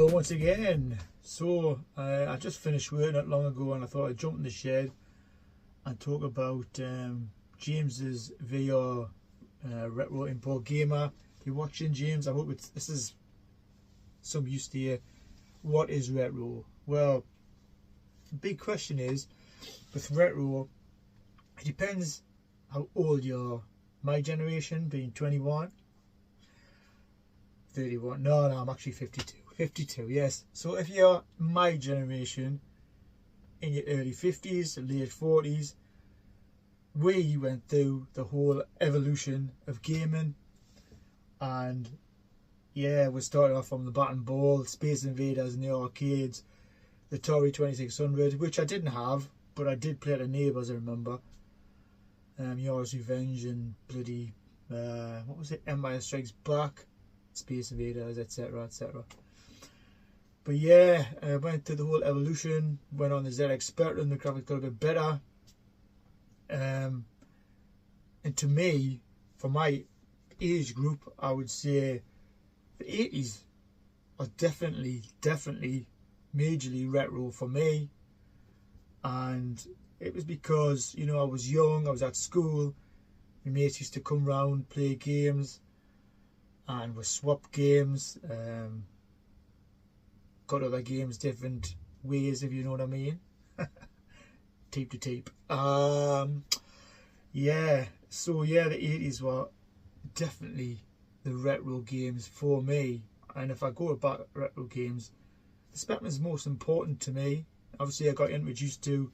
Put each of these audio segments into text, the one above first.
Hello once again. So I just finished work not long ago and I thought I'd jump in the shed and talk about James's VR retro import gamer. If you're watching, James, I hope this is some use to you. What is retro? Well, the big question is, with retro, it depends how old you are. My generation being 21, 31, no, I'm actually 52, yes. So if you're my generation, in your early 50s, late 40s, we went through the whole evolution of gaming, and yeah, we started off from the bat and ball, Space Invaders in the arcades, the Atari 2600, which I didn't have, but I did play at the neighbours, I remember. Yours Revenge and bloody, what was it, Empire Strikes Back, Space Invaders, etc, etc. But yeah, I went through the whole evolution, went on the ZX Spectrum, the graphics got a bit better. And to me, for my age group, I would say the 80s are definitely majorly retro for me. And it was because, you know, I was young, I was at school, my mates used to come round, play games, and we swapped games, got other games different ways, if you know what I mean. Tape to tape. Yeah, so yeah, the 80s were definitely the retro games for me. And if I go back retro games, the Spectrum is most important to me. Obviously I got introduced to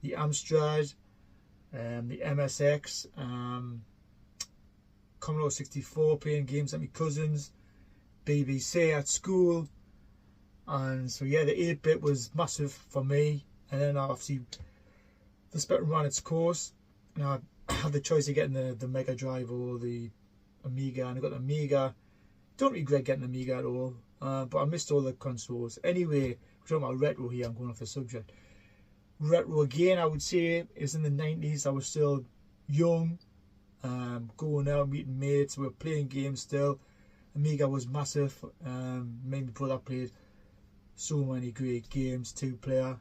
the Amstrad, the MSX, Commodore 64, playing games at my cousins, BBC at school, and so yeah, the 8-bit was massive for me. And then obviously the Spectrum ran its course, and I had the choice of getting the Mega Drive or the Amiga, and I got the Amiga. Don't regret getting the Amiga at all, but I missed all the consoles. Anyway, we're talking about retro here, I'm going off the subject. Retro again, I would say, is in the 90s. I was still young, going out, meeting mates, we were playing games still. Amiga was massive. Me and brother played so many great games, 2-player.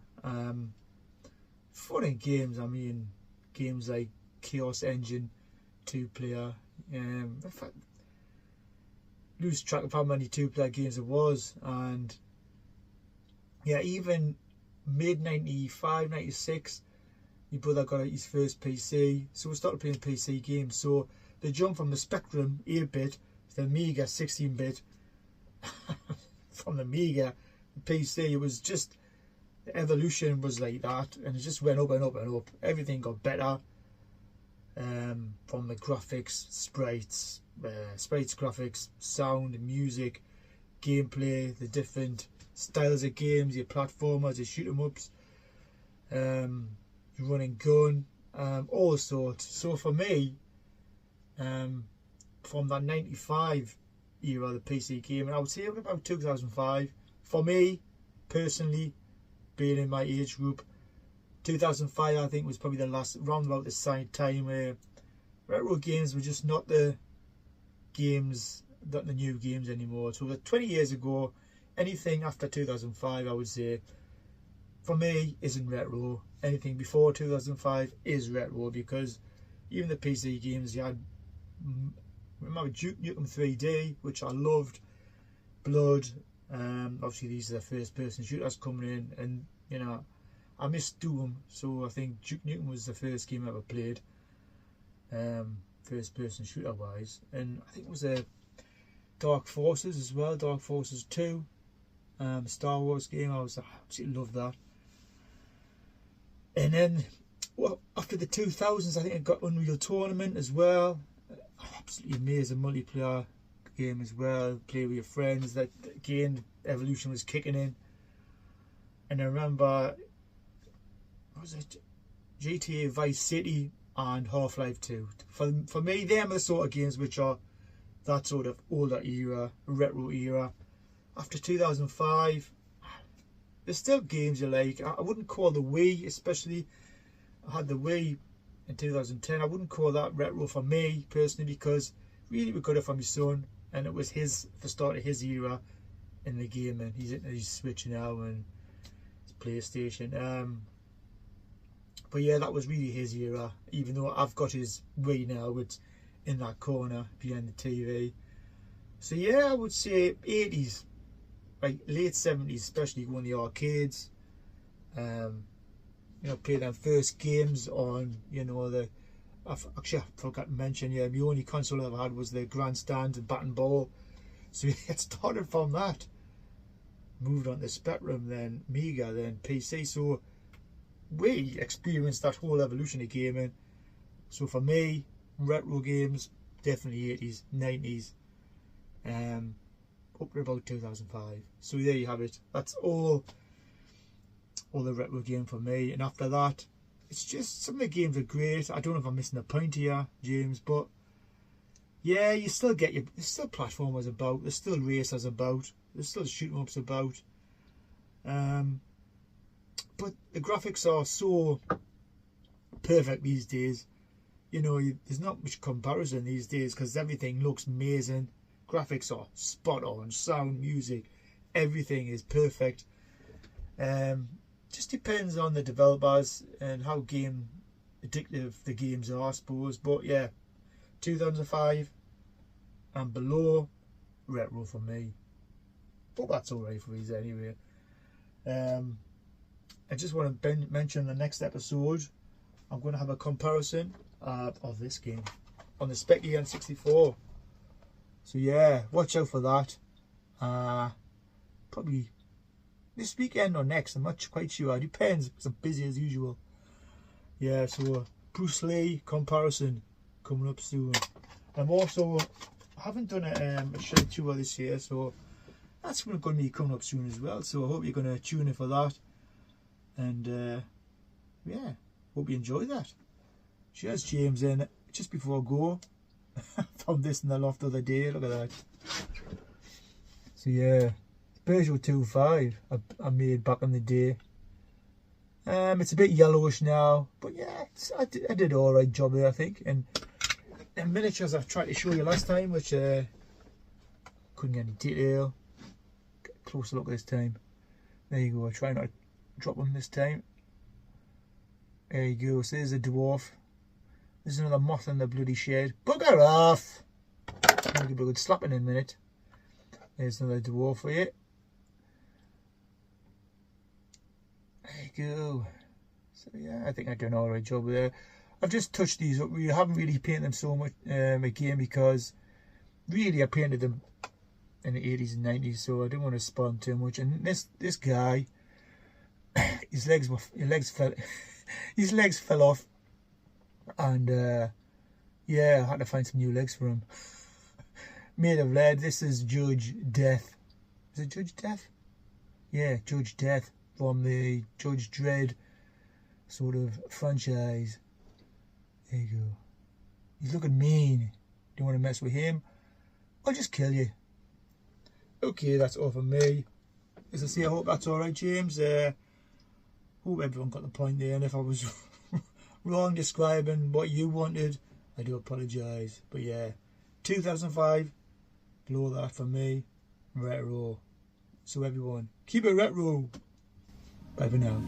Fun games, I mean, games like Chaos Engine, 2-player. In fact, lose track of how many 2-player games there was. And yeah, even mid 95, 96, my brother got his first PC, so we started playing PC games. So the jump from the Spectrum 8-bit to the Amiga 16-bit, from the Amiga to PC, it was just, the evolution was like that, and it just went up and up and up. Everything got better, from the graphics, sprites, graphics, sound, music, gameplay, the different styles of games, your platformers, your shoot 'em ups, your running gun, all sorts. So for me, from that 95 era, the PC game, and I would say about 2005, for me personally, being in my age group, 2005 I think was probably the last, round about the same time where retro games were just not the games, not the new games anymore. So 20 years ago, anything after 2005, I would say, for me, isn't retro. Anything before 2005 is retro, because even the PC games, you had, remember Duke Nukem 3D, which I loved, Blood, obviously these are the first person shooters coming in, and you know, I miss Doom, so I think Duke Nukem was the first game I ever played, first person shooter wise. And I think it was a Dark Forces as well, Dark Forces 2, Star Wars game. I absolutely loved that. And then, well, after the 2000s, I think I got Unreal Tournament as well. Absolutely amazing multiplayer game as well. Play with your friends. That again, evolution was kicking in. And I remember, what was it, GTA Vice City and Half-Life 2. For me, them are the sort of games which are that sort of older era, retro era. After 2005, there's still games you like. I wouldn't call the Wii, especially, I had the Wii in 2010, I wouldn't call that retro for me personally, because really we got it from my son, and it was his, the start of his era, in the gaming. He's into his Switch now and his PlayStation. But yeah, that was really his era. Even though I've got his Wii now, it's in that corner behind the TV. So yeah, I would say 80s, like late 70s, especially going to the arcades. You know, play them first games on, you know, actually I forgot to mention, yeah, the only console I ever had was the Grandstand and Bat and Ball. So it started from that. Moved on to Spectrum, then Amiga, then PC. So we experienced that whole evolution of gaming. So for me, retro games, definitely 80s, 90s, up to about 2005. So there you have it. That's all the retro game for me. And after that, it's just some of the games are great. I don't know if I'm missing a point here, James, but yeah, you still get there's still platformers about, there's still racers about, there's still shoot 'em ups about. But the graphics are so perfect these days. You know, there's not much comparison these days because everything looks amazing. Graphics are spot on, sound, music, everything is perfect. Just depends on the developers and how game addictive the games are, I suppose. But yeah, 2005 and below, retro for me. But that's alright for you anyway. I just want to mention the next episode, I'm going to have a comparison of this game on the Speccy N64. So yeah, watch out for that. Probably this weekend or next, I'm not quite sure. It depends because I'm busy as usual. Yeah, so Bruce Lee comparison coming up soon. I haven't done a shed tour this year, so that's going to be coming up soon as well. So I hope you're going to tune in for that. And yeah, hope you enjoy that. Cheers, James. And just before I go, I found this in the loft the other day. Look at that. So yeah, Peugeot 2.5 I made back in the day. It's a bit yellowish now, but yeah, I did an alright job there, I think. And miniatures I've tried to show you last time, which couldn't get any detail. Get a closer look this time. There you go. I try not to drop them this time. There you go. So there's a dwarf. There's another moth in the bloody shed. Bugger off! I'll give it a good slapping in a minute. There's another dwarf for you. There you go. So yeah, I think I've done an alright job there. I've just touched these up. We haven't really painted them so much again because really I painted them in the 80s and 90s, so I didn't want to spoil them too much. And this guy, his legs fell off, and yeah, I had to find some new legs for him. Made of lead. This is Judge Death. Is it Judge Death? Yeah, Judge Death from the Judge Dredd sort of franchise. There you go. He's looking mean. Don't want to mess with him, I'll just kill you. Okay, that's all from me. As I say, I hope that's alright, James. Hope everyone got the point there, and if I was wrong describing what you wanted, I do apologise. But yeah, 2005, below that for me, retro. So everyone, keep it retro. Bye for now.